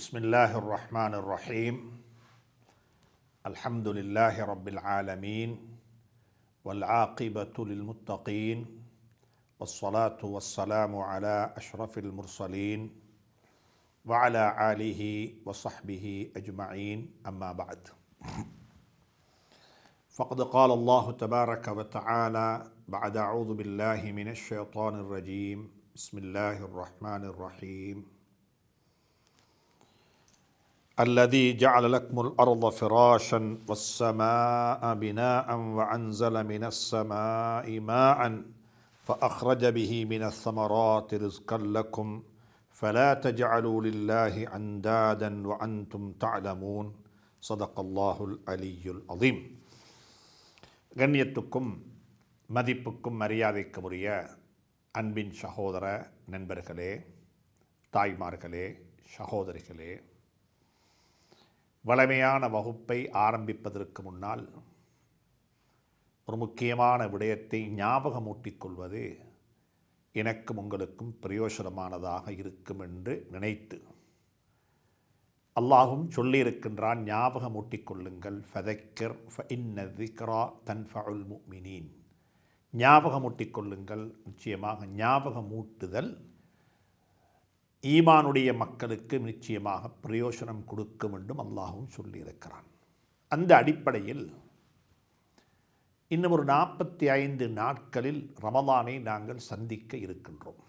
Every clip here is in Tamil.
بسم الله الرحمن الرحيم الحمد لله رب العالمين والعاقبة للمتقين والصلاة والسلام على أشرف المرسلين وعلى آله وصحبه أجمعين أما بعد فقد قال الله تبارك وتعالى بعد أعوذ بالله من الشيطان الرجيم بسم الله الرحمن الرحيم الذي جعل لكم الأرض فراشا والسماء بناء وأنزل من السماء ماء فأخرج به من الثمرات رزقا لكم فلا تجعلوا لله أندادا وأنتم تعلمون صدق الله العلي العظيم. கண்ணியத்துக்கும் மதிப்புக்கும் மரியாதைக்கும் உரிய அன்பின் சகோதர நண்பர்களே, தாய்மார்களே, சகோதரிகளே, வளமையான வகுப்பை ஆரம்பிப்பதற்கு முன்னால் ஒரு முக்கியமான விடயத்தை ஞாபகமூட்டிக் கொள்வது எனக்கும் உங்களுக்கும் பிரயோசனமானதாக இருக்கும் என்று நினைத்து அல்லாஹும் சொல்லியிருக்கின்றான், ஞாபகமூட்டிக் கொள்ளுங்கள். ஃபதக்கிர் ஃபஇன்ன ذிக்ரா தன்ஃபஉல் முஃமினீன். ஞாபகமூட்டிக் கொள்ளுங்கள். நிச்சயமாக ஞாபகமூட்டுதல் ஈமானுடைய மக்களுக்கு நிச்சயமாக பிரயோசனம் கொடுக்கும் என்றும் அல்லாஹும் சொல்லியிருக்கிறான். அந்த அடிப்படையில் இன்னும் ஒரு 45 நாட்களில் ரமலானை நாங்கள் சந்திக்க இருக்கின்றோம்.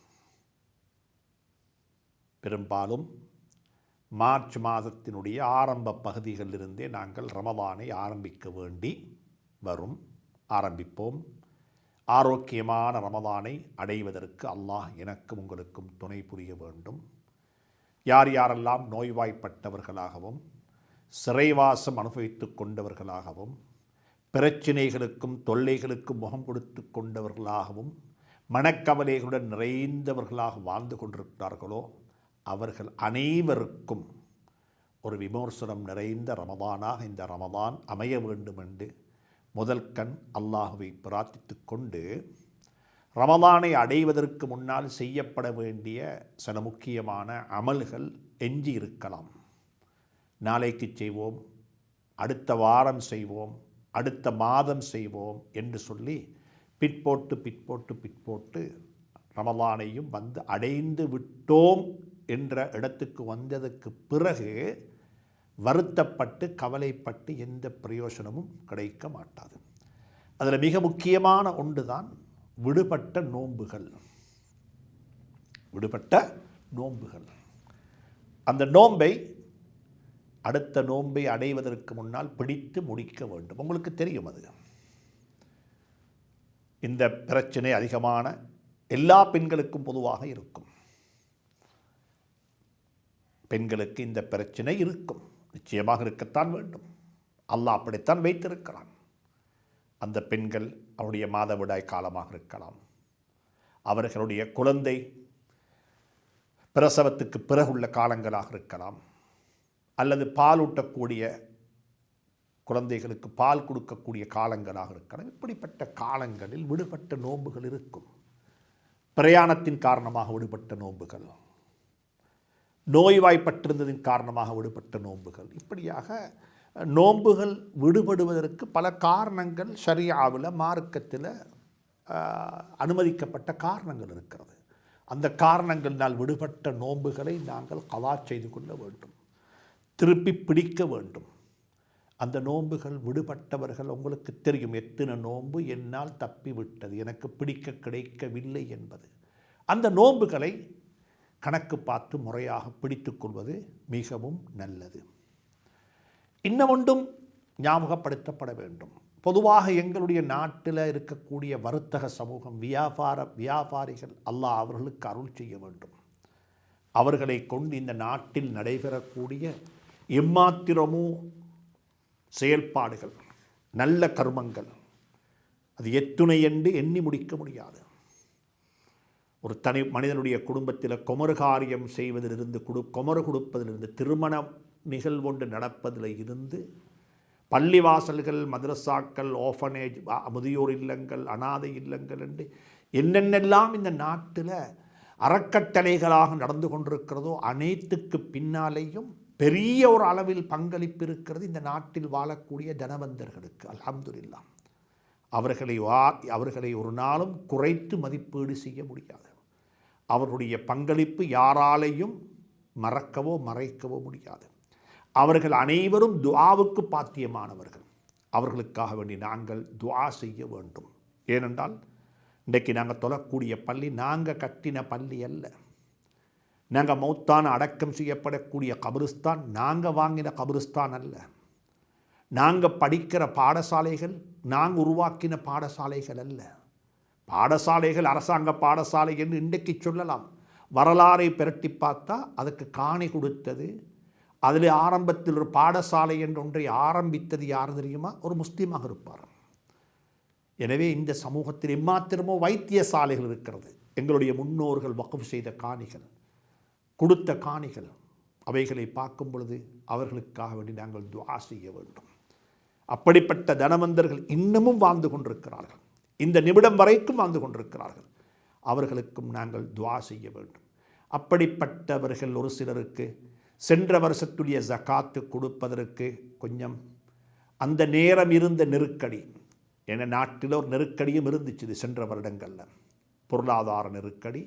பெரும்பாலும் மார்ச் மாதத்தினுடைய ஆரம்ப பகுதிகளிலிருந்தே நாங்கள் ரமலானை ஆரம்பிக்க வேண்டி வரும். ஆரம்பிப்போம். ஆரோக்கியமான ரமலானை அடைவதற்கு அல்லாஹ் எனக்கும் உங்களுக்கும் துணை புரிய வேண்டும். யார் யாரெல்லாம் நோய்வாய்ப்பட்டவர்களாகவும் சிறைவாசம் அனுபவித்து கொண்டவர்களாகவும் பிரச்சினைகளுக்கும் தொல்லைகளுக்கும் முகம் கொடுத்து கொண்டவர்களாகவும் மனக்கவலைகளுடன் நிறைந்தவர்களாக வாழ்ந்து கொண்டிருக்கிறார்களோ அவர்கள் அனைவருக்கும் ஒரு விமோசனம் நிறைந்த ரமதானாக இந்த ரமதான் அமைய வேண்டும் என்று முதல் கண் அல்லாஹுவை பிரார்த்தித்து கொண்டு, ரமலானை அடைவதற்கு முன்னால் செய்யப்பட வேண்டிய சில முக்கியமான அமல்கள் எஞ்சி இருக்கலாம். நாளைக்கு செய்வோம், அடுத்த வாரம் செய்வோம், அடுத்த மாதம் செய்வோம் என்று சொல்லி பிற்போட்டு ரமலானையும் வந்து அடைந்து விட்டோம் என்ற இடத்துக்கு வந்ததுக்கு பிறகு வருத்தப்பட்டு கவலைப்பட்டு எந்த பிரயோசனமும் கிடைக்க மாட்டாது. அதில் மிக முக்கியமான ஒன்று தான் விடுபட்ட நோன்புகள். அந்த நோன்பை அடுத்த நோன்பை அடைவதற்கு முன்னால் பிடித்து முடிக்க வேண்டும். உங்களுக்கு தெரியும், அது இந்த பிரச்சனை அதிகமான எல்லா பெண்களுக்கும் பொதுவாக இருக்கும். பெண்களுக்கு இந்த பிரச்சனை இருக்கும், நிச்சயமாக இருக்கத்தான் வேண்டும். அல்லாஹ் அப்படித்தான் வைத்திருக்கிறான். அந்த பெண்கள் அவருடைய மாதவிடாய் காலமாக இருக்கலாம், அவர்களுடைய குழந்தை பிரசவத்துக்கு பிறகுள்ள காலங்களாக இருக்கலாம், அல்லது பாலூட்டக்கூடிய குழந்தைகளுக்கு பால் கொடுக்கக்கூடிய காலங்களாக இருக்கலாம். இப்படிப்பட்ட காலங்களில் விடுபட்ட நோன்புகள் இருக்கும். பிரயாணத்தின் காரணமாக விடுபட்ட நோன்புகள், நோய்வாய்ப்பட்டிருந்ததின் காரணமாக விடுபட்ட நோன்புகள், இப்படியாக நோன்புகள் விடுபடுவதற்கு பல காரணங்கள் ஷரியாவில் மார்க்கத்தில் அனுமதிக்கப்பட்ட காரணங்கள் இருக்கிறது. அந்த காரணங்களினால் விடுபட்ட நோன்புகளை நாங்கள் கலா செய்து கொள்ள வேண்டும், திருப்பி பிடிக்க வேண்டும். அந்த நோன்புகள் விடுபட்டவர்கள் உங்களுக்கு தெரியும், எத்தனை நோன்பு என்னால் தப்பிவிட்டது, எனக்கு பிடிக்க கிடைக்கவில்லை என்பது. அந்த நோன்புகளை கணக்கு பார்த்து முறையாக பிடித்து கொள்வது மிகவும் நல்லது. இன்னொன்றும் ஞாபகப்படுத்தப்பட வேண்டும். பொதுவாக எங்களுடைய நாட்டில் இருக்கக்கூடிய வர்த்தக சமூகம், வியாபாரிகள், அல்லாஹ் அவர்களுக்கு அருள் செய்ய வேண்டும். அவர்களை கொண்டு இந்த நாட்டில் நடைபெறக்கூடிய எம்மாத்திரமோ செயல்பாடுகள், நல்ல கர்மங்கள், அது எத்துணை என்று எண்ணி முடிக்க முடியாது. ஒரு தனி மனிதனுடைய குடும்பத்தில் குமரு காரியம் செய்வதிலிருந்து, குமரு கொடுப்பதிலிருந்து, திருமண நிகழ்வொன்று நடப்பதில் இருந்து, பள்ளிவாசல்கள், மதரசாக்கள், ஓஃபனேஜ், முதியோர் இல்லங்கள், அனாதை இல்லங்கள் என்று என்னென்னெல்லாம் இந்த நாட்டில் அறக்கட்டளைகளாக நடந்து கொண்டிருக்கிறதோ அனைத்துக்கு பின்னாலேயும் பெரிய ஒரு அளவில் பங்களிப்பு இருக்கிறது இந்த நாட்டில் வாழக்கூடிய தனவந்தர்களுக்கு. அல்ஹம்துலில்லாஹ். அவர்களை ஒரு நாளும் குறைத்து மதிப்பீடு செய்ய முடியாது. அவர்களுடைய பங்களிப்பு யாராலையும் மறக்கவோ மறைக்கவோ முடியாது. அவர்கள் அனைவரும் துஆவுக்கு பாத்தியமானவர்கள். அவர்களுக்காக வேண்டி நாங்கள் துஆ செய்ய வேண்டும். ஏனென்றால் இன்றைக்கு நாங்கள் தொழக்கூடிய பள்ளி நாங்கள் கட்டின பள்ளி அல்ல. நாங்கள் மௌத்தான அடக்கம் செய்யப்படக்கூடிய கபிரிஸ்தான் நாங்கள் வாங்கின கபிரிஸ்தான் அல்ல. நாங்கள் படிக்கிற பாடசாலைகள் நாங்கள் உருவாக்கின பாடசாலைகள் அல்ல. பாடசாலைகள் அரசாங்க பாடசாலை என்று இன்றைக்கு சொல்லலாம். வரலாறை பிரட்டி பார்த்தா அதுக்கு காணி கொடுத்தது, அதில் ஆரம்பத்தில் ஒரு பாடசாலை என்று ஒன்றை ஆரம்பித்தது யார் தெரியுமா? ஒரு முஸ்லீமாக இருப்பார். எனவே இந்த சமூகத்தில் எம்மாத்திரமோ வைத்தியசாலைகள் இருக்கிறது. எங்களுடைய முன்னோர்கள் வக்ஃப் செய்த காணிகள், கொடுத்த காணிகள், அவைகளை பார்க்கும் பொழுது அவர்களுக்காக வேண்டி நாங்கள் துஆ செய்ய வேண்டும். அப்படிப்பட்ட தனவந்தர்கள் இன்னமும் வாழ்ந்து கொண்டிருக்கிறார்கள். இந்த நிமிடம் வரைக்கும் வாழ்ந்து கொண்டிருக்கிறார்கள். அவர்களுக்கும் நாங்கள் துஆ செய்ய வேண்டும். அப்படிப்பட்டவர்கள் ஒரு சிலருக்கு சென்ற வருஷத்துடைய ஜகாத்து கொடுப்பதற்கு கொஞ்சம் அந்த நேரம் இருந்த நெருக்கடி, என நாட்டில் ஒரு நெருக்கடியும் இருந்துச்சு சென்ற வருடங்களில். பொருளாதார நெருக்கடி,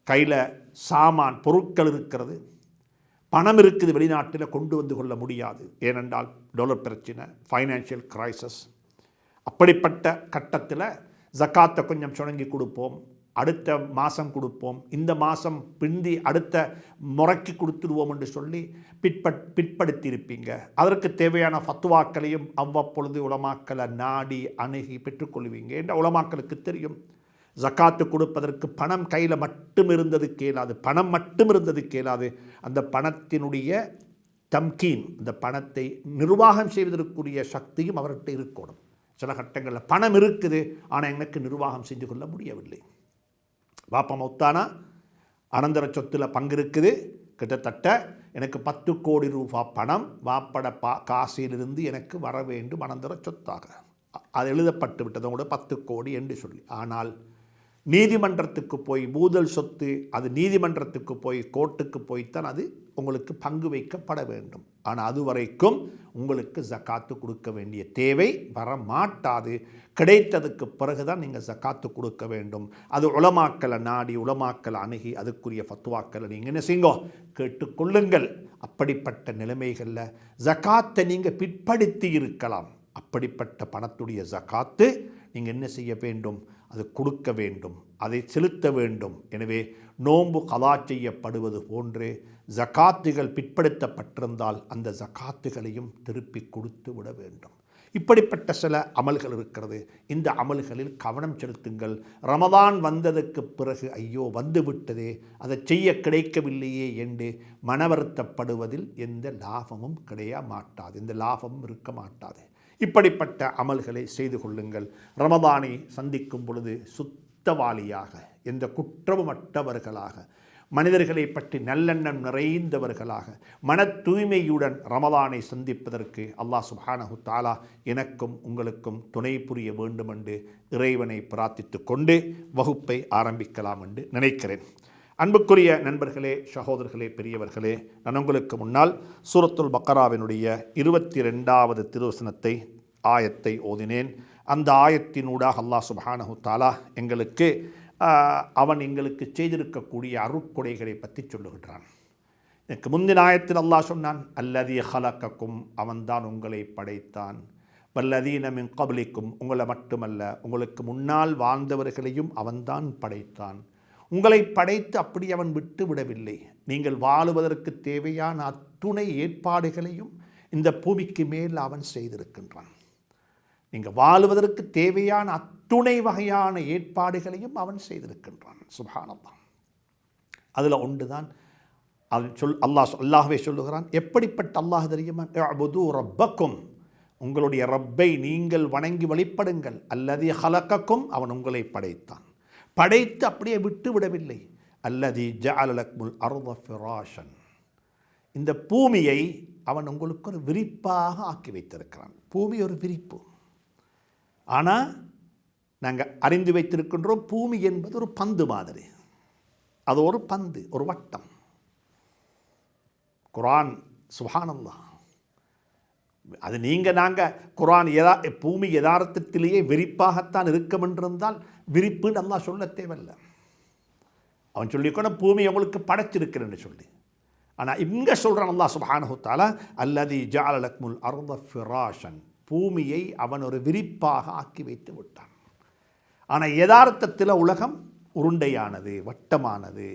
கையில் சாமான் பொருட்கள் இருக்கிறது, பணம் இருக்குது, வெளிநாட்டில் கொண்டு வந்து கொள்ள முடியாது. ஏனென்றால் டாலர் பிரச்சனை, ஃபைனான்ஷியல் கிரைசஸ். அப்படிப்பட்ட கட்டத்தில் ஜக்காத்தை கொஞ்சம் சுணங்கி கொடுப்போம், அடுத்த மாதம் கொடுப்போம், இந்த மாதம் பிந்தி அடுத்த முறைக்கு கொடுத்துடுவோம் என்று சொல்லி பிற்படுத்தியிருப்பீங்க. அதற்கு தேவையான ஃபத்வாக்களையும் அவ்வப்பொழுது உலமாக்களை நாடி அணுகி பெற்றுக்கொள்வீங்க. என்ற உலமாக்களுக்கு தெரியும் ஜக்காத்து கொடுப்பதற்கு பணம் கையில் மட்டும் இருந்தது கேளாது, பணம் மட்டும் இருந்தது கேளாது. அந்த பணத்தினுடைய தம்கீன், அந்த பணத்தை நிர்வாகம் செய்வதற்குரிய சக்தியும் அவர்கிட்ட இருக்கணும். சில கட்டங்களில் பணம் இருக்குது, ஆனால் எனக்கு நிர்வாகம் செஞ்சு கொள்ள முடியவில்லை. பாப்பா மௌத்தானா, அனந்தர சொத்தில் பங்கு இருக்குது, கிட்டத்தட்ட எனக்கு 10 கோடி ரூபாய் பணம் வாப்பட காசிலிருந்து எனக்கு வர வேண்டும் அனந்தர சொத்தாக. அது எழுதப்பட்டு விட்டது கூட 10 கோடி என்று சொல்லி. ஆனால் நீதிமன்றத்துக்கு போய் பூதல் சொத்து, அது நீதிமன்றத்துக்கு போய் கோர்ட்டுக்கு போய்த்தான் அது உங்களுக்கு பங்கு வைக்கப்பட வேண்டும். ஆனால் அதுவரைக்கும் உங்களுக்கு ஜக்காத்து கொடுக்க வேண்டிய தேவை வர மாட்டாது. கிடைத்ததுக்கு பிறகுதான் நீங்கள் ஜக்காத்து கொடுக்க வேண்டும். அது உலமாக்களை நாடி, உலமாக்களை அணுகி அதுக்குரிய ஃபத்வாக்களை நீங்கள் என்ன செய்யுங்க, கேட்டுக்கொள்ளுங்கள். அப்படிப்பட்ட நிலைமைகளில் ஜக்காத்தை நீங்கள் பிற்படுத்தி இருக்கலாம். அப்படிப்பட்ட பணத்துடைய ஜக்காத்து நீங்கள் என்ன செய்ய வேண்டும், அது கொடுக்க வேண்டும், அதை செலுத்த வேண்டும். எனவே நோன்பு கலா செய்யப்படுவது போன்று ஜக்காத்துகள் பிற்படுத்தப்பட்டிருந்தால் அந்த ஜக்காத்துகளையும் திருப்பி கொடுத்து விட வேண்டும். இப்படிப்பட்ட சில அமல்கள் இருக்கிறது. இந்த அமல்களில் கவனம் செலுத்துங்கள். ரமதான் வந்ததுக்கு பிறகு ஐயோ வந்து விட்டதே, அதை செய்ய கிடைக்கவில்லையே என்று மனவருத்தப்படுவதில் எந்த லாபமும் கிடைக்க மாட்டாது, எந்த லாபமும் இருக்க மாட்டாது. இப்படிப்பட்ட அமல்களை செய்து கொள்ளுங்கள். ரமதானை சந்திக்கும் பொழுது சுத்தவாளியாக, எந்த குற்றமுமற்றவர்களாக, மனிதர்களை பற்றி நல்லெண்ணம் நிறைந்தவர்களாக, மன தூய்மையுடன் ரமதானை சந்திப்பதற்கு அல்லாஹ் சுப்ஹானஹு தஆலா எனக்கும் உங்களுக்கும் துணை புரிய வேண்டும் என்று இறைவனை பிரார்த்தித்து கொண்டு வகுப்பை ஆரம்பிக்கலாம் என்று நினைக்கிறேன். அன்புக்குரிய நண்பர்களே, சகோதரர்களே, பெரியவர்களே, நான் உங்களுக்கு முன்னால் சூரத்துல் பக்கராவினுடைய 22வது திருவசனத்தை ஆயத்தை ஓதினேன். அந்த ஆயத்தினூடாக அல்லாஹ் சுப்ஹானஹு தஆலா அவன் எங்களுக்கு செய்திருக்கக்கூடிய அருட்கொடைகளை பற்றி சொல்லுகின்றான். எனக்கு முந்தின ஆயத்தில் அல்லாஹ் சொன்னான், அல்லதி ஹலக்கக்கும், அவன்தான் உங்களை படைத்தான், வல்லதீன மின் கப்லிக்கும், உங்களை மட்டுமல்ல உங்களுக்கு முன்னால் வாழ்ந்தவர்களையும் அவன்தான் படைத்தான். உங்களை படைத்து அப்படி அவன் விட்டு விடவில்லை. நீங்கள் வாழுவதற்கு தேவையான அத்துணை ஏற்பாடுகளையும் இந்த பூமிக்கு மேல் அவன் செய்திருக்கின்றான். நீங்கள் வாழுவதற்கு தேவையான அத்துணை வகையான ஏற்பாடுகளையும் அவன் செய்திருக்கின்றான். சுப்ஹானல்லாஹ். அதில் ஒன்றுதான் அல்லாஹ்வே சொல்லுகிறான். எப்படிப்பட்ட அல்லாஹ் தெரியுமா? இஅ்புது ரப்பக்கும், உங்களுடைய ரப்பை நீங்கள் வணங்கி வழிபடுங்கள். அல்லதி ஹலக்கக்கும், அவன் உங்களை படைத்தான், படைத்து அப்படியே விட்டு விடவில்லை. அல்லதி ஜஅல லக்குமுல் அர்த ஃபிராஷன், இந்த பூமியை அவன் உங்களுக்கு ஒரு விரிப்பாக ஆக்கி வைத்திருக்கிறான். பூமி ஒரு விரிப்பு. ஆனால் நாங்கள் அறிந்து வைத்திருக்கின்றோம், பூமி என்பது ஒரு பந்து மாதிரி. அது ஒரு பந்து, ஒரு வட்டம். குர்ஆன் சுப்ஹானல்லாஹ். அது நாங்கள் குர்ஆன் பூமி யதார்த்தத்திலேயே விரிப்பாகத்தான் இருக்கும் என்றிருந்தால் விரிப்புன்னு அல்லாஹ் சொல்ல தேவையில்லை. அவன் சொல்லிக்கணும் பூமி உங்களுக்கு படைச்சிருக்கிறேன்னு சொல்லி. ஆனால் இங்கே சொல்கிறான் அல்லாஹ் சுப்ஹானஹு வ தஆலா, அல்லதி ஜஅல லக்குமுல் அர்த ஃபிராஷன், பூமியை அவன் ஒரு விரிப்பாக ஆக்கி வைத்து விட்டான். ஆனால் யதார்த்தத்தில் உலகம் உருண்டையானது, வட்டமானது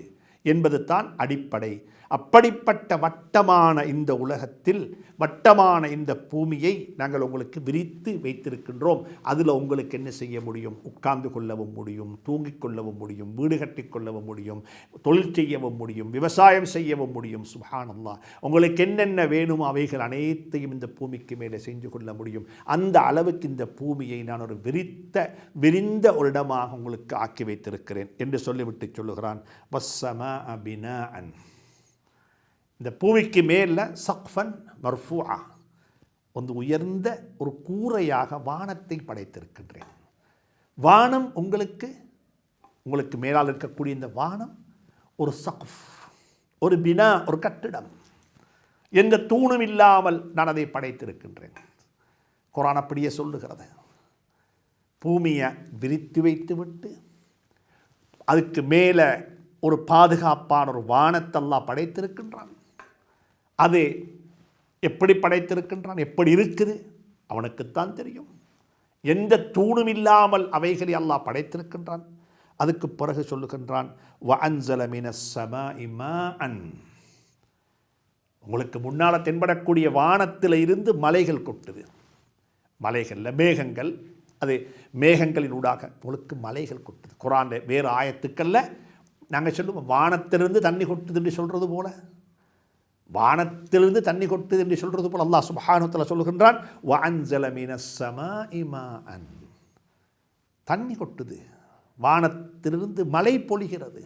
என்பது தான் அடிப்படை. அப்படிப்பட்ட வட்டமான இந்த உலகத்தில், வட்டமான இந்த பூமியை நாங்கள் உங்களுக்கு விரித்து வைத்திருக்கின்றோம். அதில் உங்களுக்கு என்ன செய்ய முடியும்? உட்கார்ந்து கொள்ளவும் முடியும், தூங்கிக் கொள்ளவும் முடியும், வீடு கட்டி கொள்ளவும் முடியும், தொழில் செய்யவும் முடியும், விவசாயம் செய்யவும் முடியும். சுப்ஹானல்லாஹ். உங்களுக்கு என்னென்ன வேணுமோ அவைகள் அனைத்தையும் இந்த பூமிக்கு மேலே செஞ்சு கொள்ள முடியும். அந்த அளவுக்கு இந்த பூமியை நான் ஒரு விரிந்த ஒரு இடமாக உங்களுக்கு ஆக்கி வைத்திருக்கிறேன் என்று சொல்லிவிட்டு சொல்லுகிறான், வஸ்ஸமாஅ பினாஅன், இந்த பூமிக்கு மேலே சக்ஃபன் மர்ஃபூஆ, வந்து உயர்ந்த ஒரு கூரையாக வானத்தை படைத்திருக்கின்றேன். வானம் உங்களுக்கு மேலால் இருக்கக்கூடிய இந்த வானம் ஒரு சக்ஃப், ஒரு பினா, ஒரு கட்டிடம். எந்த தூணும் இல்லாமல் நான் அதை படைத்திருக்கின்றேன். குர்ஆன் அப்படியே சொல்லுகிறது. பூமியை விரித்து வைத்து விட்டு அதுக்கு மேலே ஒரு பாதுகாப்பான ஒரு வானத்தை அல்லாஹ் படைத்திருக்கின்றான். அது எப்படி படைத்திருக்கின்றான், எப்படி இருக்குது அவனுக்குத்தான் தெரியும். எந்த தூணும் இல்லாமல் அவைகளை அல்லாஹ் படைத்திருக்கின்றான். அதுக்கு பிறகு சொல்லுகின்றான், வஅன்ஸல மினஸ் ஸமாஇ மாஅன், உங்களுக்கு முன்னால் தென்படக்கூடிய வானத்தில் இருந்து மலைகள் கொட்டுது. மலைகளில் மேகங்கள், அது மேகங்களின் ஊடாக உங்களுக்கு மலைகள் கொட்டுது. குர்ஆன்ல வேறு ஆயத்துக்கல்ல நாங்கள் சொல்லுவோம் வானத்திலிருந்து தண்ணி கொட்டுது என்று சொல்கிறது போல, வானத்திலிருந்து தண்ணி கொட்டுது என்று சொல்கிறது போல அல்லாஹ் சுப்ஹானஹு வ தஆலா சொல்லுகின்றான், வஅன்ஸல மினஸ் ஸமாஇ மாஅன், தண்ணி கொட்டுது, வானத்திலிருந்து மழை பொழிகிறது.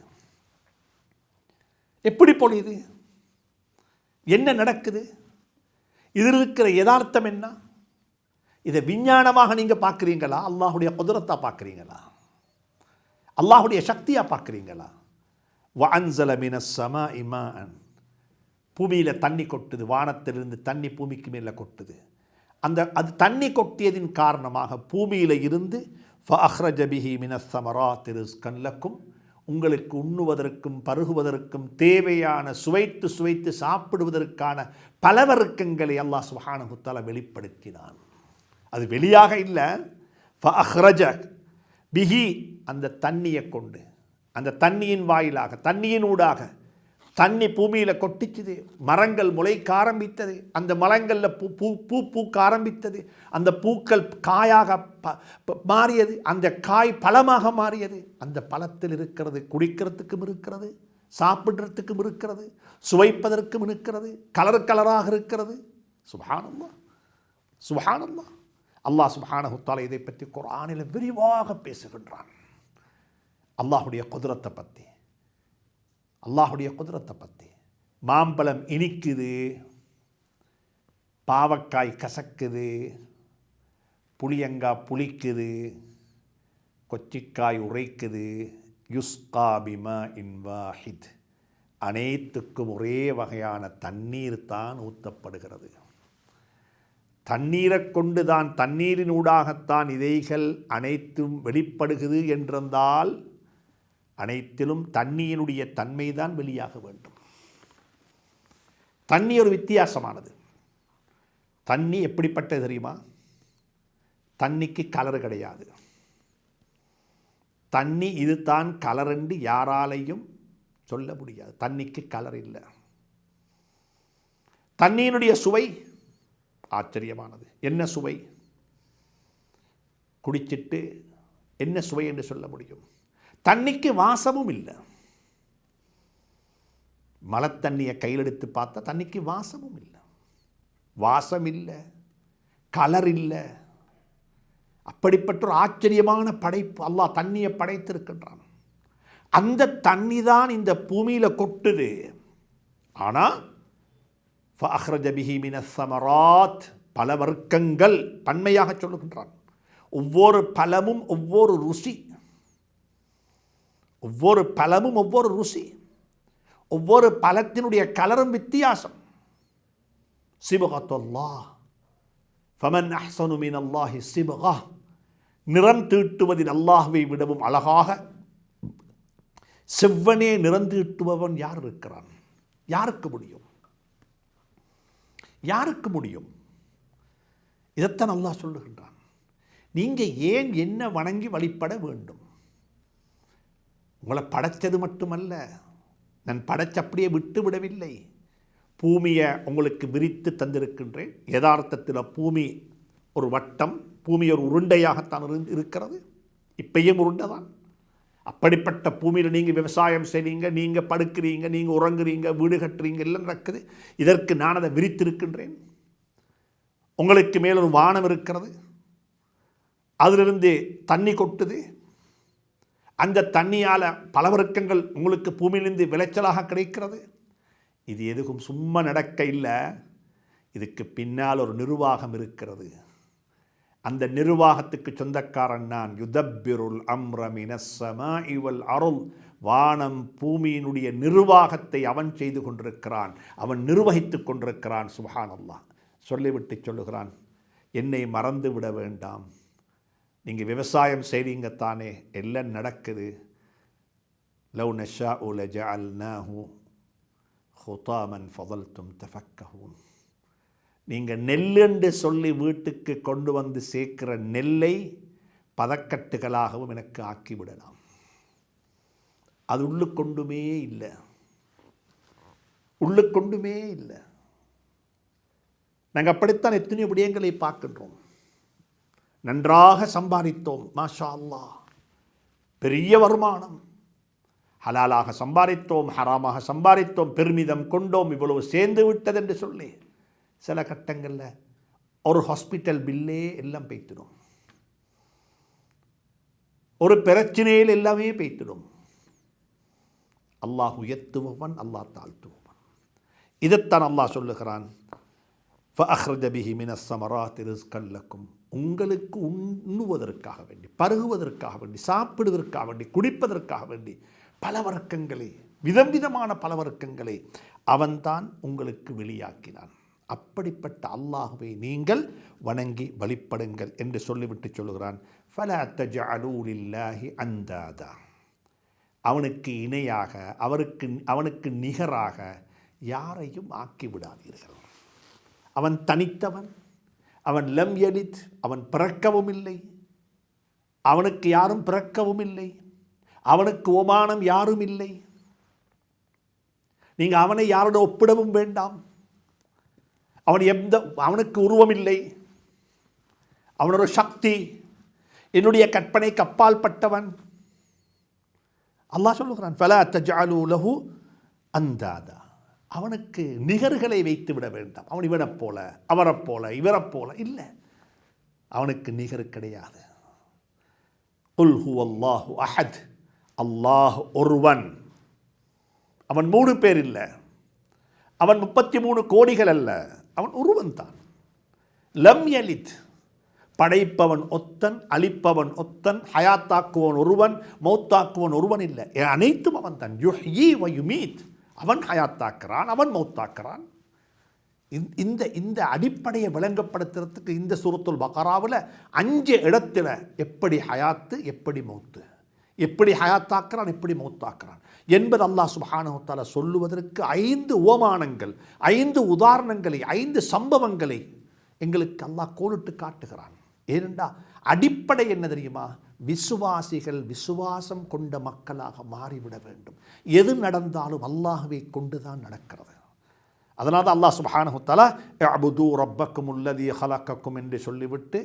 எப்படி பொழியுது? என்ன நடக்குது? இதில் இருக்கிற யதார்த்தம் என்ன? இதை விஞ்ஞானமாக நீங்கள் பார்க்குறீங்களா, அல்லாஹுடைய குதுரத்தாக பார்க்குறீங்களா, அல்லாஹுடைய சக்தியாக பார்க்குறீங்களா? வஅன்ஸல மினஸ் ஸமாஇ மாஅன், பூமியில் தண்ணி கொட்டுது, வானத்திலிருந்து தண்ணி பூமிக்கு மேலே கொட்டுது. அது தண்ணி கொட்டியதின் காரணமாக பூமியில் இருந்து ஃபஅஹ்ரஜ பிஹி மினஸ் ஸமராத்தி ரிஸ்கன் லக்கும், உங்களுக்கு உண்ணுவதற்கும் பருகுவதற்கும் தேவையான சுவைத்து சாப்பிடுவதற்கான பலவர்க்கங்களை அல்லாஹ் சுப்ஹானஹு வ தஆலா வெளிப்படுத்தினான். அது வெளியாக இல்லை, ஃபஅஹ்ரஜ பிஹி, அந்த தண்ணியை கொண்டு, அந்த தண்ணியின் வாயிலாக, தண்ணியின் ஊடாக தண்ணி பூமியில் கொட்டிச்சுது, மரங்கள் முளைக்க ஆரம்பித்தது, அந்த மரங்களில் பூக்க ஆரம்பித்தது, அந்த பூக்கள் காயாக மாறியது, அந்த காய் பழமாக மாறியது. அந்த பழத்தில் இருக்கிறது குடிக்கிறதுக்கும் இருக்கிறது, சாப்பிட்றதுக்கும் இருக்கிறது, சுவைப்பதற்கும் இருக்கிறது, கலராக இருக்கிறது. சுப்ஹானல்லாஹ், சுப்ஹானல்லாஹ். அல்லாஹ் சுப்ஹானஹு வ தஆலா இதை பற்றி குர்ஆனில் விரிவாக பேசுகின்றான். அல்லாஹுடைய குதுரத்தை பற்றி, அல்லாஹுடைய குதுரத்தை பற்றி. மாம்பழம் இனிக்குது, பாவக்காய் கசக்குது, புளியங்காய் புளிக்குது, கொச்சிக்காய் உரைக்குது. யுஸ்கா பிமா இன் வாஹித், அனைத்துக்கும் ஒரே வகையான தண்ணீர் தான் ஊற்றப்படுகிறது. தண்ணீரை கொண்டு தான், தண்ணீரினூடாகத்தான் இதைகள் அனைத்தும் வெளிப்படுகிறது என்றிருந்தால் அனைத்திலும் தண்ணியினுடைய தன்மை தான் வெளியாக வேண்டும். தண்ணி ஒரு வித்தியாசமானது. தண்ணி எப்படிப்பட்டது தெரியுமா? தண்ணிக்கு கலர் கிடையாது. தண்ணி இது தான் கலர் என்று யாராலையும் சொல்ல முடியாது. தண்ணிக்கு கலர் இல்லை. தண்ணியினுடைய சுவை ஆச்சரியமானது. என்ன சுவை? குடிச்சிட்டு என்ன சுவை என்று சொல்ல முடியும்? தண்ணிக்கு வாசமும் இல்லை. மழை தண்ணியை கையில் எடுத்து பார்த்தா தண்ணிக்கு வாசமும் இல்லை, வாசம் இல்லை, கலர் இல்லை. அப்படிப்பட்ட ஒரு ஆச்சரியமான படைப்பு அல்லாஹ் தண்ணியை படைத்திருக்கின்றான். அந்த தண்ணி தான் இந்த பூமியில் கொட்டுது. ஆனால் ஃபஅஹ்ரஜ பிஹி மினஸ் ஸமராத், பல வர்க்கங்கள் பன்மையாக சொல்லுகின்றான். ஒவ்வொரு பழமும் ஒவ்வொரு ருசி, ஒவ்வொரு பழமும் ஒவ்வொரு ருசி, ஒவ்வொரு பழத்தினுடைய கலரும் வித்தியாசம். சிபகத்துல்லாஹ் ஃபமன் அஹ்ஸனு மினல்லாஹி சிபகா. நிறம் தீட்டுவதில் அல்லாஹ்வை விடவும் அழகாக செவ்வனே நிறம் தீட்டுபவன் யார் இருக்கிறான்? யாருக்கு முடியும்? யாருக்கு முடியும்? இதைத்தான் அல்லாஹ் சொல்லுகின்றான். நீங்கள் ஏன் என்ன வணங்கி வழிபட வேண்டும்? உங்களை படைத்தது மட்டுமல்ல, நான் படைச்சு அப்படியே விட்டு விடவில்லை. பூமியை உங்களுக்கு விரித்து தந்திருக்கின்றேன். யதார்த்தத்தில் பூமி ஒரு வட்டம், பூமி ஒரு உருண்டையாகத்தான் இருக்கிறது. இப்பையும் உருண்டை தான். அப்படிப்பட்ட பூமியில் நீங்கள் விவசாயம் செய்றீங்க, நீங்கள் படுக்கிறீங்க, நீங்கள் உறங்குறீங்க, வீடு கட்டுறீங்க, எல்லாம் நடக்குது. இதற்கு நான் அதை விரித்திருக்கின்றேன். உங்களுக்கு மேல் ஒரு வானம் இருக்கிறது, அதிலிருந்து தண்ணி கொட்டுது. அந்த தண்ணியால் பல வர்க்கங்கள் உங்களுக்கு பூமியிலிருந்து விளைச்சலாக கிடைக்கிறது. இது எதுவும் சும்மா நடக்க இல்லை. இதுக்கு பின்னால் ஒரு நிர்வாகம் இருக்கிறது. அந்த நிர்வாகத்துக்கு சொந்தக்காரன் நான். யுதப்பிருல் அம்ர மினஸ் ஸமாஇ வல் அர்ள். வானம் பூமியினுடைய நிர்வாகத்தை அவன் செய்து கொண்டிருக்கிறான், அவன் நிர்வகித்து கொண்டிருக்கிறான். சுப்ஹானல்லாஹ். சொல்லிவிட்டு சொல்லுகிறான், என்னை மறந்து விட வேண்டாம். நீங்கள் விவசாயம் செய்றீங்க தானே, எல்லாம் நடக்குது. லவ் நஷாஉ லஜஅல்நாஹு ஹுதாமன் ஃபதல்தும் தஃபக்கஹூன். நீங்கள் நெல்லென்று சொல்லி வீட்டுக்கு கொண்டு வந்து சேர்க்கிற நெல்லை பதக்கட்டுகளாகவும் எனக்கு ஆக்கிவிடலாம். அது உள்ளுக்கொண்டுமே இல்லை, உள்ளுக்கொண்டுமே இல்லை. நாங்கள் அப்படித்தான் எத்தனையோ விடயங்களை பார்க்கின்றோம். நன்றாக சம்பாதித்தோம், மாஷா அல்லாஹ், பெரிய வருமானம். ஹலாலாக சம்பாதித்தோம், ஹராமாக சம்பாதித்தோம், பெருமிதம் கொண்டோம், இவ்வளவு சேர்ந்து விட்டது என்று சொல்லி சில கட்டங்களில் ஒரு ஹாஸ்பிட்டல் பில்லே எல்லாம் பெய்த்திடும். ஒரு பிரச்சனையில் எல்லாமே பெய்த்திடும். அல்லாஹ் உயர்த்துபவன், அல்லாஹ் தாழ்த்துபவன். இதைத்தான் அல்லாஹ் சொல்லுகிறான், ஃபஅஹ்ரஜ பிஹி மினஸ் ஸமராத்தி ரிஸ்கன் லக்கும். உங்களுக்கு உண்ணுவதற்காக வேண்டி, பருகுவதற்காக வேண்டி, சாப்பிடுவதற்காக வேண்டி, குடிப்பதற்காக வேண்டி பல வர்க்கங்களை, விதம் விதமான பல வர்க்கங்களை அவன்தான் உங்களுக்கு வெளியாக்கினான். அப்படிப்பட்ட அல்லாஹ்வை நீங்கள் வணங்கி வழிபடுங்கள் என்று சொல்லிவிட்டு சொல்லுகிறான், ஃபலா தஜஅலூ லில்லாஹி அந்தாதா. அவனுக்கு இணையாக, அவனுக்கு நிகராக யாரையும் ஆக்கிவிடாதீர்கள். அவன் தனித்தவன், அவன் லம் யலித், அவன் பிறக்கவும் இல்லை, அவனுக்கு யாரும் பிறக்கவும் இல்லை, அவனுக்கு ஓமானம் யாரும் இல்லை. நீங்கள் அவனை யாரோட ஒப்பிடவும் வேண்டாம். அவனுக்கு உருவம் இல்லை, அவனோட சக்தி என்னுடைய கற்பனைக்கு அப்பால் பட்டவன். அல்லாஹ் சொல்லுகிறான், ஃபலா தஜஅலூ லஹு அந்தாதா. அவனுக்கு நிகர்களை வைத்து விட வேண்டாம். அவன் இவனைப் போல, அவரைப் போல, இவரைப் போல இல்லை. அவனுக்கு நிகர் கிடையாது. குல் ஹுவல்லாஹு அஹத். அல்லாஹ் ஒருவன். அவன் 3 பேர் இல்லை, அவன் 33 கோடிகள் அல்ல, அவன் ஒருவன் தான். லம் யலித். படைப்பவன் ஒத்தன், அழிப்பவன் ஒத்தன், ஹயாத்தாக்குவன் ஒருவன், மௌத்தாக்குவன் ஒருவன் இல்லை. அனைத்தும் அவன் தான். யுஹ்யி வ யுமீத். அவன் ஹயாத்தாக்குறான், அவன் மௌத்தாக்குறான். இந்த அடிப்படையை விளங்கப்படுத்துறதுக்கு இந்த சூரத்துல் பக்ராவில் 5 இடத்துல எப்படி ஹயாத்து, எப்படி மௌத்து, எப்படி ஹயாத்தாக்குறான், எப்படி மௌத்தாக்குறான் என்பது அல்லாஹ் சுப்ஹானஹு வ தஆலா சொல்லுவதற்கு 5 உவமானங்கள், 5 உதாரணங்களை, 5 சம்பவங்களை எங்களுக்கு அல்லாஹ் கோடிட்டு காட்டுகிறான். ஏனென்றா அடிப்படை என்ன தெரியுமா? விசுவாசிகள் விசுவாசம் கொண்ட மக்களாக மாறிவிட வேண்டும். எது நடந்தாலும் அல்லாஹ்வை கொண்டுதான் நடக்கிறது. அதனால தான் அல்லாஹ் சுப்ஹானஹு வ தஆலா இஅ்புது ரப்பக்கும் அல்லதீ ஹலக்கக்கும் என்று சொல்லிவிட்டு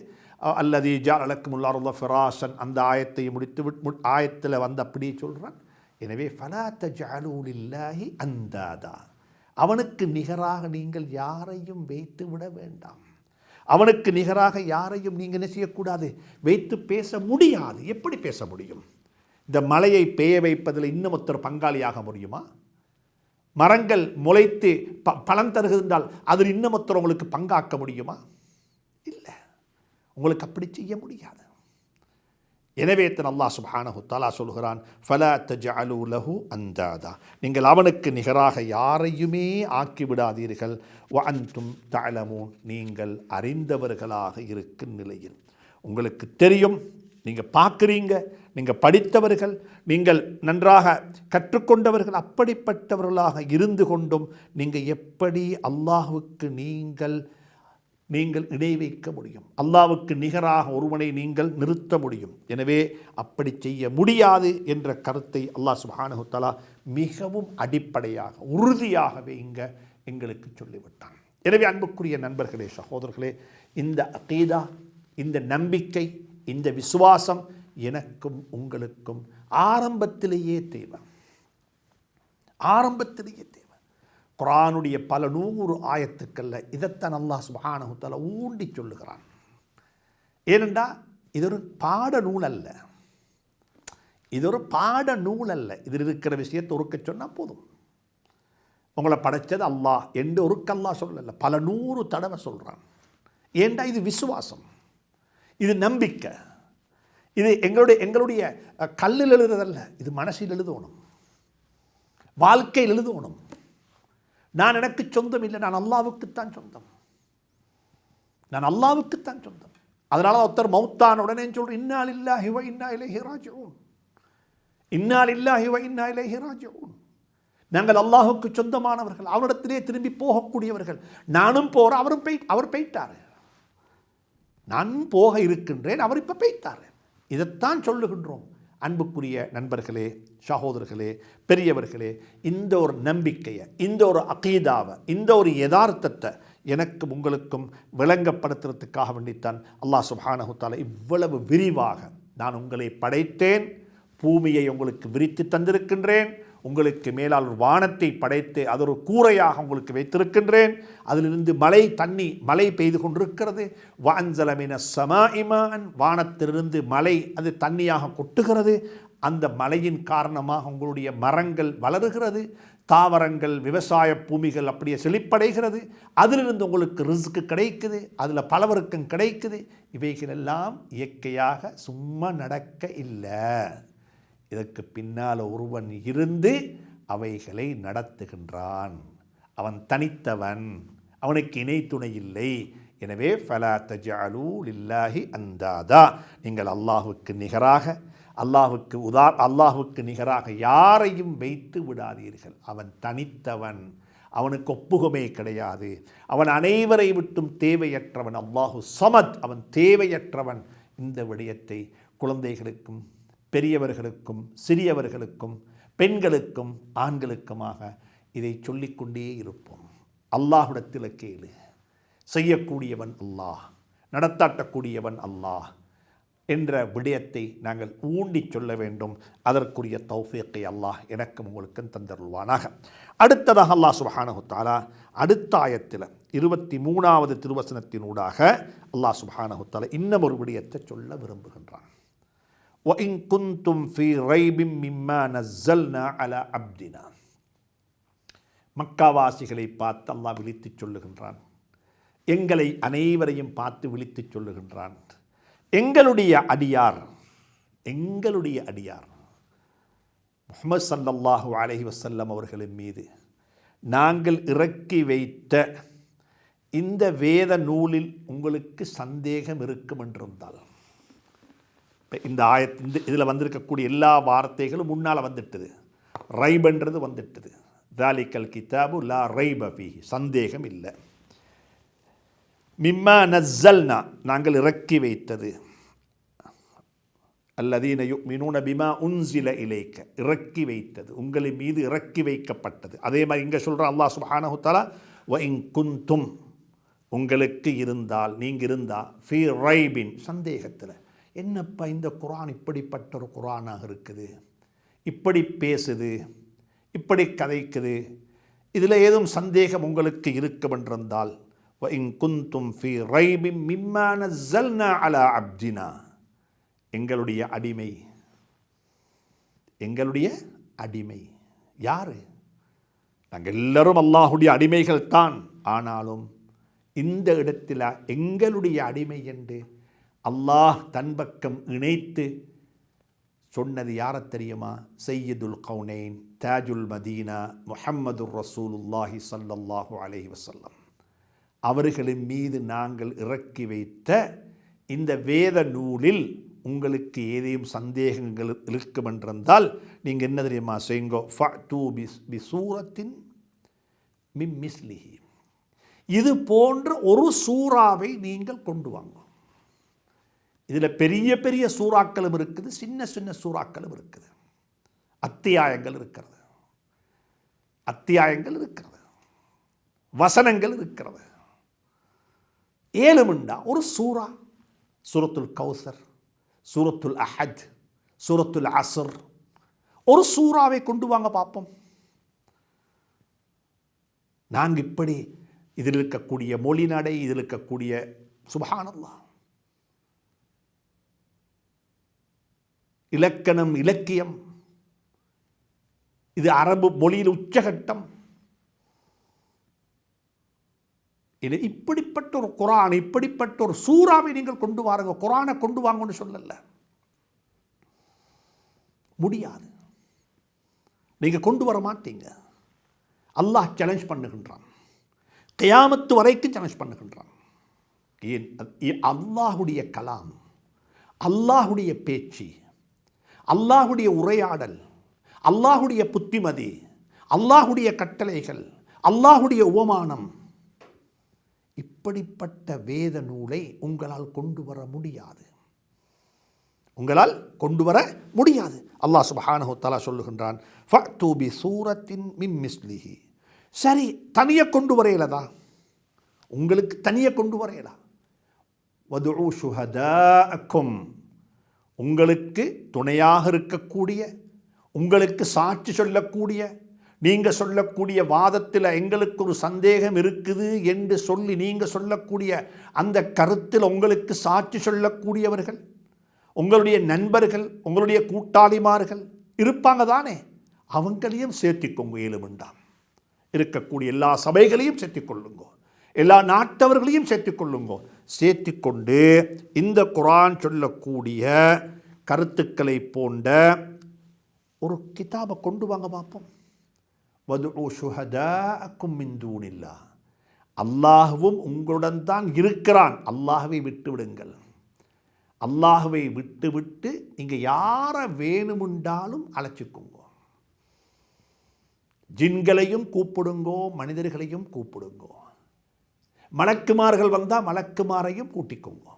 அல்லதீ ஜஅல லக்குமுல் அர்த ஃபிராஷன் அந்த ஆயத்தை முடித்து ஆயத்தில் வந்து அப்படியே சொல்கிறான். எனவே ஃபலா தஜஅலூ லில்லாஹி அந்தாதா. அவனுக்கு நிகராக நீங்கள் யாரையும் வைத்து விட வேண்டாம். அவனுக்கு நிகராக யாரையும் நீங்கள் என்ன செய்யக்கூடாது, வைத்து பேச முடியாது. எப்படி பேச முடியும்? இந்த மலையை பெய்ய வைப்பதில் இன்னும் ஒருத்தர் பங்காளியாக முடியுமா? மரங்கள் முளைத்து பலன் தருகின்றால் அதில் இன்னும் ஒருத்தர் உங்களுக்கு பங்காக்க முடியுமா? இல்லை, உங்களுக்கு அப்படி செய்ய முடியாது. எனவே தான் அல்லாஹ் சுப்ஹானஹு தஆலா சொல்கிறான், ஃபலா தஜஅலு லஹு அந்தாதா, நீங்கள் அவனுக்கு நிகராக யாரையுமே ஆக்கிவிடாதீர்கள், வ அன்தும் தஅலமூன், நீங்கள் அறிந்தவர்களாக இருக்கும் நிலையில். உங்களுக்கு தெரியும், நீங்கள் பார்க்குறீங்க, நீங்கள் படித்தவர்கள், நீங்கள் நன்றாக கற்றுக்கொண்டவர்கள், அப்படிப்பட்டவர்களாக இருந்து கொண்டும் நீங்கள் எப்படி அல்லாஹ்வுக்கு நீங்கள் இணை வைக்க முடியும்? அல்லாஹ்வுக்கு நிகராக ஒருவனை நீங்கள் நிறுத்த முடியும். எனவே அப்படி செய்ய முடியாது என்ற கருத்தை அல்லாஹ் சுப்ஹானஹு தஆலா மிகவும் அடிப்படையாக உறுதியாகவே எங்களுக்கு சொல்லிவிட்டான். எனவே அன்புக்குரிய நண்பர்களே, சகோதரர்களே, இந்த அகீதா, இந்த நம்பிக்கை, இந்த விசுவாசம் எனக்கும் உங்களுக்கும் ஆரம்பத்திலேயே தேவை. குர்ஆனுடைய பல 100 ஆயத்துக்கள்ல இதைத்தான் அல்லாஹ் சுப்ஹானஹு தஆலா ஊண்டி சொல்லுகிறான். ஏனென்றா இது ஒரு பாட நூல் அல்ல, இதில் இருக்கிற விஷயத்தை ஒருக்க சொன்னால் போதும். உங்களை படைச்சது அல்லாஹ் என்று ஒருக்க அல்லாஹ் சொல்லல, பல 100 தடவை சொல்கிறான். ஏண்டா இது விசுவாசம், இது நம்பிக்கை, இது எங்களுடைய கல்லில் எழுதுறதல்ல, இது மனசில் எழுதணும், வாழ்க்கையில் எழுதணும். நான் எனக்கு சொந்தம் இல்லை, நான் அல்லாஹ்வுக்குத்தான் சொந்தம். அதனால ஒருத்தர் மௌத்தான உடனே சொல்ற, இன்னா லில்லாஹி வ இன்னா இலைஹி ராஜிஊன். நாங்கள் அல்லாஹ்வுக்கு சொந்தமானவர்கள், அவரிடத்திலே திரும்பி போகக்கூடியவர்கள். நானும் போகிறேன், அவர் போயிட்டார். நான் போக இருக்கின்றேன், அவர் இப்போ போயிட்டார். இதைத்தான் சொல்லுகின்றோம். அன்புக்குரிய நண்பர்களே, சகோதரர்களே, பெரியவர்களே, இந்த ஒரு நம்பிக்கையை, இந்த ஒரு அகீதாவை, இந்த ஒரு யதார்த்தத்தை எனக்கும் உங்களுக்கும் விளங்கப்படுத்துறதுக்காக வேண்டித்தான் அல்லாஹ் சுப்ஹானஹு தஆலா இவ்வளவு விரிவாக, நான் உங்களை படைத்தேன், பூமியை உங்களுக்கு விரித்து தந்திருக்கின்றேன், உங்களுக்கு மேலால் ஒரு வானத்தை படைத்து அது ஒரு கூரையாக உங்களுக்கு வைத்திருக்கின்றேன், அதிலிருந்து மழை பெய்து கொண்டிருக்கிறது. வஅன்ஸல மினஸ் ஸமாஇ மாஅன், வானத்திலிருந்து மழை அது தண்ணியாக கொட்டுகிறது. அந்த மழையின் காரணமாக உங்களுடைய மரங்கள் வளருகிறது, தாவரங்கள், விவசாய பூமிகள் அப்படியே செழிப்படைகிறது. அதிலிருந்து உங்களுக்கு ரிஸ்க் கிடைக்குது, அதில் பலவருக்கம் கிடைக்குது. இவைகளெல்லாம் இயற்கையாக சும்மா நடக்க இல்லை. இதற்கு பின்னால் ஒருவன் இருந்து அவைகளை நடத்துகின்றான். அவன் தனித்தவன், அவனுக்கு இணை துணை இல்லை. எனவே ஃபலா தஜஅலூ லில்லாஹி அந்தாதா, நீங்கள் அல்லாஹ்வுக்கு நிகராக யாரையும் வைத்து விடாதீர்கள். அவன் தனித்தவன், அவனுக்கு ஒப்புகமே கிடையாது, அவன் அனைவரை விட்டும் தேவையற்றவன். அல்லாஹு ஸமத், அவன் தேவையற்றவன். இந்த விடயத்தை குழந்தைகளுக்கும் பெரியவர்களுக்கும் சிறியவர்களுக்கும் பெண்களுக்கும் ஆண்களுக்குமாக இதை சொல்லிக்கொண்டே இருப்போம். அல்லாஹ்விடத்தில் கேளு, செய்யக்கூடியவன் அல்லாஹ், நடத்தாட்டக்கூடியவன் அல்லாஹ் என்ற விடயத்தை நாங்கள் ஊண்டி சொல்ல வேண்டும். அதற்குரிய தௌஃபீக்கை அல்லாஹ் எனக்கும் உங்களுக்கும் தந்தருள்வானாக. அடுத்ததாக அல்லாஹ் சுப்ஹானஹு தஆலா அடுத்த ஆயத்தில் 23வது திருவசனத்தினூடாக அல்லாஹ் சுப்ஹானஹு தஆலா இன்னும் ஒரு விடயத்தை சொல்ல விரும்புகின்றான். وَإِن كُنتُمْ فِي رَيْبٍ مِّمَّا نَزَّلْنَا عَلَى عَبْدِنَا, மக்காவாசிகளை பார்த்து அல்லாஹ் விழித்து சொல்லுகின்றான், எங்களை அனைவரையும் பார்த்து விழித்து சொல்லுகின்றான். எங்களுடைய அடியார் முஹம்மது ஸல்லல்லாஹு அலைஹி வஸல்லம் அவர்களின் மீது நாங்கள் இறக்கி வைத்த இந்த வேத நூலில் உங்களுக்கு சந்தேகம் இருக்கும் என்றிருந்தால், இந்த இதில் வந்திருக்கக்கூடிய எல்லா வார்த்தைகளும் முன்னால் வந்துட்டது. ரைபன்றது வந்துட்டது. தாலிக்கல் கிதாபு லா ரைப ஃபீஹி, சந்தேகம் இல்லை. மிம்மா நஸ்ஸல்னா, நாங்கள் இறக்கி வைத்தது. அல்லதீன யுமினூன பிமா உன்ஸில இலைக்க, இறக்கி வைத்தது, உங்களின் மீது இறக்கி வைக்கப்பட்டது. அதே மாதிரி இங்கே சொல்கிற அல்லாஹ் சுப்ஹானஹு தஆலா, வ இன் குன்தும், உங்களுக்கு இருந்தால், நீங்கள் இருந்தால், ஃபீ ரைபின், சந்தேகத்தில், என்னப்பா இந்த குர்ஆன் இப்படிப்பட்ட ஒரு குர்ஆனாக இருக்குது, இப்படி பேசுது, இப்படி கதைக்குது, இதில் ஏதும் சந்தேகம் உங்களுக்கு இருக்குமென்றிருந்தால், وَإِن كُنتُمْ فِي رَيْبٍ مِّمَّا نَزَّلْنَا عَلَى عَبْدِنَا, எங்களுடைய அடிமை யாரு? நாங்கள் எல்லாரும் அல்லாஹுடைய அடிமைகள் தான். ஆனாலும் இந்த இடத்தில் எங்களுடைய அடிமை என்று அல்லாஹ் தன் பக்கம் இணைத்து சொன்னது யாரை தெரியுமா? சையதுல் கௌனைன் தாஜுல் மதீனா முஹம்மதுர் ரசூலுல்லாஹி ஸல்லல்லாஹு அலைஹி வஸல்லம் அவர்களின் மீது நாங்கள் இறக்கி வைத்த இந்த வேத நூலில் உங்களுக்கு ஏதேனும் சந்தேகங்கள் இருக்கும் என்றிருந்தால் நீங்கள் என்ன தெரியுமா செய்யுங்கோ? ஃபஅது பிசூரத்தின் மின் மிஸ்லிஹி, இது போன்ற ஒரு சூறாவை நீங்கள் கொண்டு வாங்க. இதில் பெரிய பெரிய சூறாக்களும் இருக்குது, சின்ன சின்ன சூறாக்களும் இருக்குது, அத்தியாயங்கள் இருக்கிறது, வசனங்கள் இருக்கிறது. 7 உண்டா ஒரு சூறா? சூரத்துல் கௌசர், சூரத்துல் அஹத், சூரத்துல் அஸ்ர், ஒரு சூறாவை கொண்டு வாங்க பார்ப்போம். நாங்கள் இப்படி இதில் இருக்கக்கூடிய மொழி நடை, இதில் இருக்கக்கூடிய சுப்ஹானல்லாஹ் இலக்கணம், இலக்கியம், இது அரபு மொழியில் உச்சகட்டம். இப்படிப்பட்ட ஒரு குரான், இப்படிப்பட்ட ஒரு சூறாவை நீங்கள் கொண்டு வாருங்க. குரானை கொண்டு வாங்கன்னு சொல்லல, முடியாது, நீங்க கொண்டு வர மாட்டீங்க. அல்லாஹ் சேலஞ்ச் பண்ணுகின்றான், கியாமத்து வரைக்கும் சேலஞ்ச் பண்ணுகின்றான். ஏன்? அல்லாஹுடைய கலாம், அல்லாஹுடைய பேச்சு, அல்லாஹுடைய உரையாடல், அல்லாஹுடைய புத்திமதி, அல்லாஹுடைய கட்டளைகள், அல்லாஹுடைய உபமானம், இப்படிப்பட்ட வேத நூலை உங்களால் கொண்டு வர முடியாது. அல்லாஹ் சுப்ஹானஹு தஆலா சொல்லுகின்றான், ஃபஅது பிசூரத்தின் மின் மிஸ்லிஹி. சரி, தனியே கொண்டு வரையலதா? உங்களுக்கு தனியே கொண்டு வரையலா? வதுஉ ஷுஹதாஅக்கும், உங்களுக்கு துணையாக இருக்கக்கூடிய, உங்களுக்கு சாட்சி சொல்லக்கூடிய, நீங்கள் சொல்லக்கூடிய வாதத்தில் எங்களுக்கு ஒரு சந்தேகம் இருக்குது என்று சொல்லி நீங்கள் சொல்லக்கூடிய அந்த கருத்தில் உங்களுக்கு சாட்சி சொல்லக்கூடியவர்கள், உங்களுடைய நண்பர்கள், உங்களுடைய கூட்டாளிமார்கள் இருப்பாங்க தானே, அவங்களையும் சேர்த்திக்கோங்க. 7 உண்டாம் இருக்கக்கூடிய எல்லா சபைகளையும் சேர்த்திக்கொள்ளுங்க, எல்லா நாட்டவர்களையும் சேர்த்திக்கொள்ளுங்க. சேர்த்திக்கொண்டு இந்த குர்ஆன் சொல்லக்கூடிய கருத்துக்களை போன்ற ஒரு கிதாபை கொண்டு வாங்க பார்ப்போம். வதுஉ ஷுஹதாஅக்கும் மின் தூனில்லாஹ், அல்லாஹ்வும் உங்களுடன் தான் இருக்கிறான், அல்லாஹ்வை விட்டு விடுங்கள். அல்லாஹ்வை விட்டு நீங்கள் யாரை வேணுமுண்டாலும் அழைச்சிக்கோங்க. ஜின்களையும் கூப்பிடுங்கோ, மனிதர்களையும் கூப்பிடுங்கோ, மலக்குமார்கள் வந்தால் மலக்குமாரையும் கூட்டிக்கோங்க.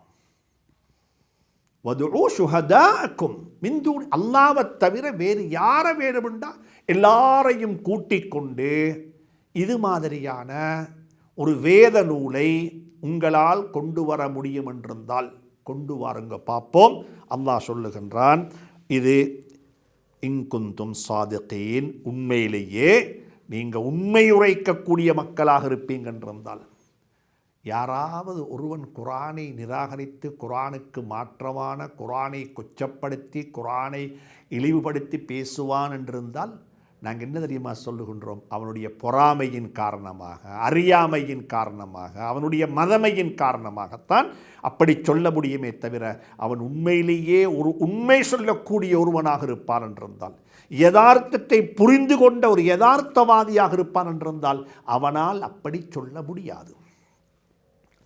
வதுஉ ஷுஹதாஅக்கும் மின் தூனி, அல்லாஹ்வை தவிர வேறு யாரை வேணுமுண்டா எல்லாரையும் கூட்டிக் கொண்டு இது மாதிரியான ஒரு வேத நூலை உங்களால் கொண்டு வர முடியும் என்றிருந்தால் கொண்டு வாருங்க பார்ப்போம். அல்லாஹ் சொல்லுகின்றான், இது இன்குந்தும் சாதிகீன், உண்மையிலேயே நீங்கள் உண்மை உரைக்கக்கூடிய மக்களாக இருப்பீங்க என்றிருந்தால். யாராவது ஒருவன் குர்ஆனை நிராகரித்து, குர்ஆனுக்கு மாற்றமான, குர்ஆனை கொச்சப்படுத்தி, குர்ஆனை இழிவுபடுத்தி பேசுவான் என்றிருந்தால் நாங்கள் என்ன தெரியுமா சொல்லுகின்றோம்? அவனுடைய பொறாமையின் காரணமாக, அறியாமையின் காரணமாக, அவனுடைய மதமையின் காரணமாகத்தான் அப்படி சொல்ல முடியுமே தவிர அவன் உண்மையிலேயே ஒரு உண்மை சொல்லக்கூடிய ஒருவனாக இருப்பான் என்றிருந்தால், யதார்த்தத்தை புரிந்து கொண்ட ஒரு யதார்த்தவாதியாக இருப்பான் என்றிருந்தால் அவனால் அப்படி சொல்ல முடியாது.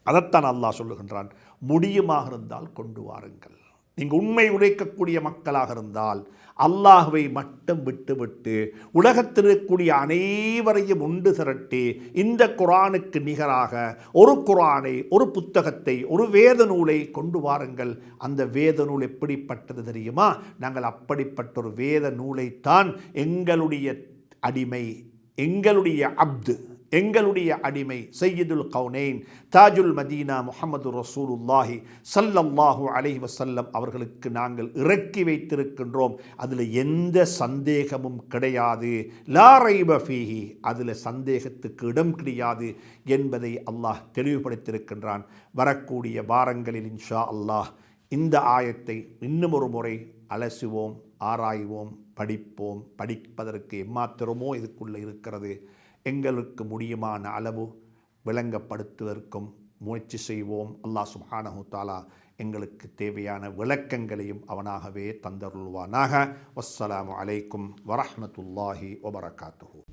அதைத்தான் அல்லாஹ் சொல்லுகின்றான், முடியுமாக இருந்தால் கொண்டு வாருங்கள். நீங்கள் உண்மை உரைக்கக்கூடிய மக்களாக இருந்தால் அல்லாஹ்வை மட்டும் விட்டுவிட்டு உலகத்தில் இருக்கக்கூடிய அனைவரையும் ஒன்று திரட்டி இந்த குர்ஆனுக்கு நிகராக ஒரு குர்ஆனை, ஒரு புத்தகத்தை, ஒரு வேத நூலை கொண்டு வாருங்கள். அந்த வேத நூல் எப்படிப்பட்டது தெரியுமா? நாங்கள் அப்படிப்பட்ட ஒரு வேத நூலைத்தான் எங்களுடைய அடிமை, எங்களுடைய அப்து, எங்களுடைய அடிமை சையதுல் கௌனைன் தாஜுல் மதீனா முஹம்மது ரசூலுல்லாஹி ஸல்லல்லாஹு அலைஹி வஸல்லம் அவர்களுக்கு நாங்கள் இறக்கி வைத்திருக்கின்றோம். அதில் எந்த சந்தேகமும் கிடையாது. லா ரைப ஃபீஹி, அதில் சந்தேகத்துக்கு இடம் கிடையாது என்பதை அல்லாஹ் தெளிவுபடுத்தியிருக்கின்றான். வரக்கூடிய வாரங்களில் இன்ஷா அல்லாஹ் இந்த ஆயத்தை இன்னும் ஒரு முறை அலசுவோம், ஆராய்வோம், படிப்போம். படிப்பதற்கு எம்மாத்திரமோ இதுக்குள்ளே இருக்கிறது, எங்களுக்கு முடியுமான அளவு விளங்கப்படுத்துவதற்கும் முயற்சி செய்வோம். அல்லாஹ் சுப்ஹானஹு தஆலா எங்களுக்கு தேவையான விளக்கங்களையும் அவனாகவே தந்தருள்வானாக. வஸ்ஸலாமு அலைக்கும் வரஹ்மத்துல்லாஹி வபரகாத்துஹு.